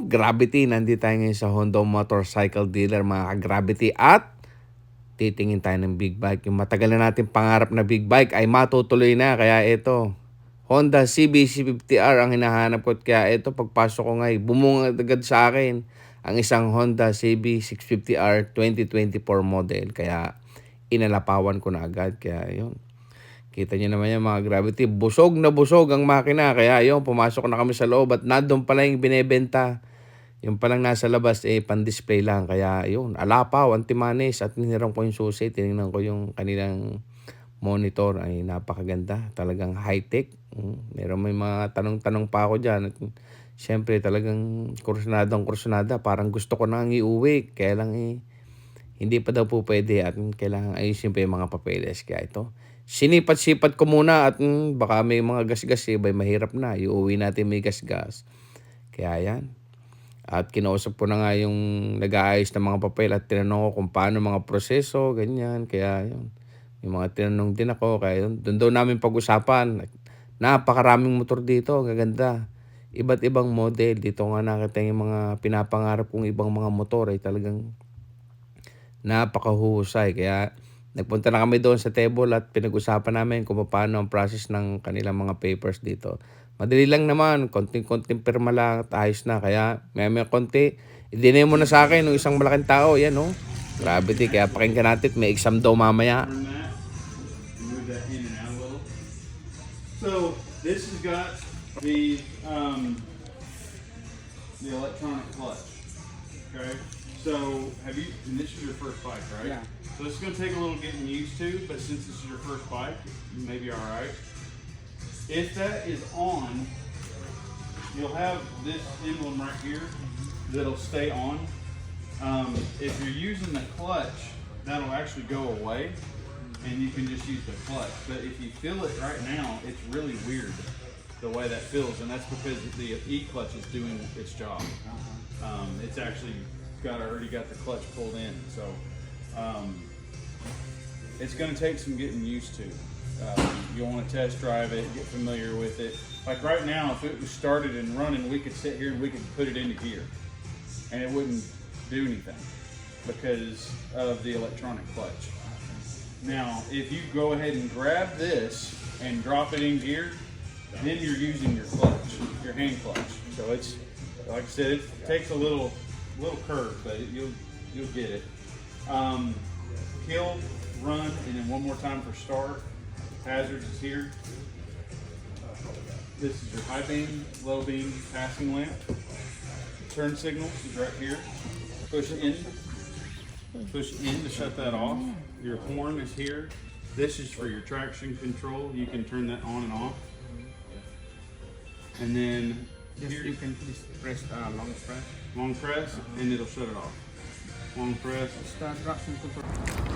Gravity, nandito tayo ngayon sa Honda Motorcycle Dealer mga ka-Gravity at titingin tayo ng big bike. Yung matagal na natin pangarap na big bike ay matutuloy na. Kaya ito, Honda CB650R ang hinahanap ko. Kaya ito, pagpasok ko ngayon, bumungad agad sa akin ang isang Honda CB650R 2024 model. Kaya inalapawan ko na agad. Kaya yun. Kita nyo naman yan mga Gravity. Busog na busog ang makina. Kaya yun, pumasok na kami sa loob at nandun pala yung binebenta. Yung palang nasa labas, pan-display lang. Kaya yun, alapaw, antimanis. At niniram ko yung susi. Tinignan ko yung kanilang monitor. Ay napakaganda. Talagang high-tech. Meron may mga tanong-tanong pa ako dyan. At syempre talagang kursunada. Parang gusto ko nang iuwi. Kaya lang hindi pa daw po pwede. At kailangan ayusin pa yung mga papeles. Kaya ito, sinipat-sipat ko muna at baka may mga gas-gas mahirap na. Iuwi natin may gas-gas. Kaya yan. At kinausap ko na nga yung nag-aayos ng mga papel at tinanong ko kung paano mga proseso, ganyan. Kaya yun. May mga tinanong din ako. Kaya yun, doon daw namin pag-usapan. Napakaraming motor dito. Gaganda. Iba't ibang model. Dito nga nakita yung mga pinapangarap kong ibang mga motor ay talagang napakahusay. Kaya nagpunta na kami doon sa table at pinag-usapan namin kung paano ang process ng kanilang mga papers dito. Madali lang naman, konting-konting pirma lang at ayos na. Kaya may konti, i-deny mo na sa akin ng isang malaking tao. Yan Gravity, kaya pakinggan natin, may exam daw mamaya. So, this has got the electronic clutch. Okay? So, and this is your first bike, right? Yeah. So it's going to take a little getting used to, but since this is your first bike, you may be all right. If that is on, you'll have this emblem right here that'll stay on. If you're using the clutch, that'll actually go away, and you can just use the clutch. But if you feel it right now, it's really weird the way that feels, and that's because the E-clutch is doing its job. It's actually already got the clutch pulled in, so it's going to take some getting used to. You'll want to test drive it, get familiar with it. Like right now, if it was started and running, we could sit here and we could put it into gear, and it wouldn't do anything because of the electronic clutch. Now, if you go ahead and grab this and drop it in gear, then you're using your clutch, your hand clutch. So it's, like I said, it takes a little curve, but you'll get it. Kill, run, and then one more time for start. Hazards is here. This is your high beam, low beam, passing lamp. Turn signals is right here. Push in to shut that off. Your horn is here. This is for your traction control. You can turn that on and off. And then here You can please press long press, and it'll shut it off. Long press. start traction control.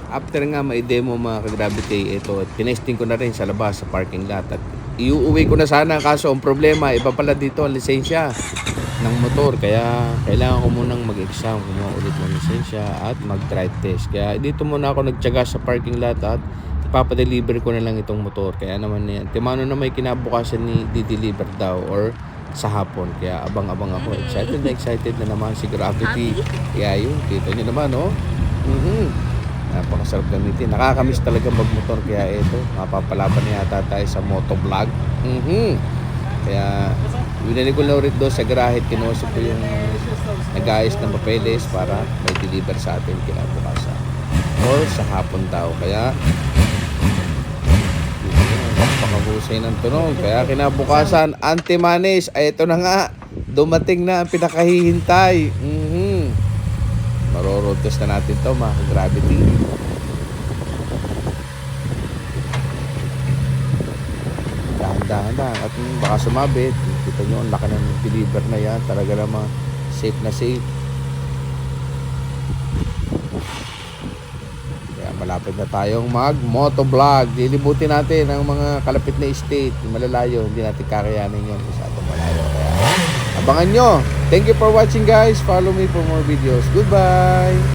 After nga ma-demo mga ka-Gravity, ito, tinesting ko na rin sa labas sa parking lot. At iuuwi ko na sana, kaso ang problema, iba pala dito ang lisensya ng motor. Kaya kailangan ko munang mag-exam, kumuha ulit ng lisensya at mag-drive test. Kaya dito muna ako nagtyaga sa parking lot at ipapadeliver ko na lang itong motor. Kaya naman yan, timano na may kinabukasan ni di-deliver daw or sa hapon. Kaya abang-abang ako. Excited na naman si Gravity. Kaya yun, kita nyo naman napakasarap gamitin. Nakakamiss talaga magmotor. Kaya ito, mapapalaban na yata tayo sa motovlog. Kaya winali ko na ulit doon sa garahe. Kinusap ko yung nag-ayos ng papeles para may deliver sa atin kinabukasan or sa hapon daw. Kaya napakahusay ng tunog. Kaya kinabukasan, antimanis. Ay ito na nga, dumating na ang pinakahihintay. Maroroad test na natin to mga Gravity. Dahan-dahan at baka sumabit. Kita nyo ang laki ng deliver na yan. Talaga naman safe na safe. Kaya malapit na tayong mag-motovlog. Lilibutin natin ang mga kalapit na estate. Malalayo, hindi natin kakayanin yun. Masyadong malayo. Kaya abangan nyo. Thank you for watching guys. Follow me for more videos. Goodbye.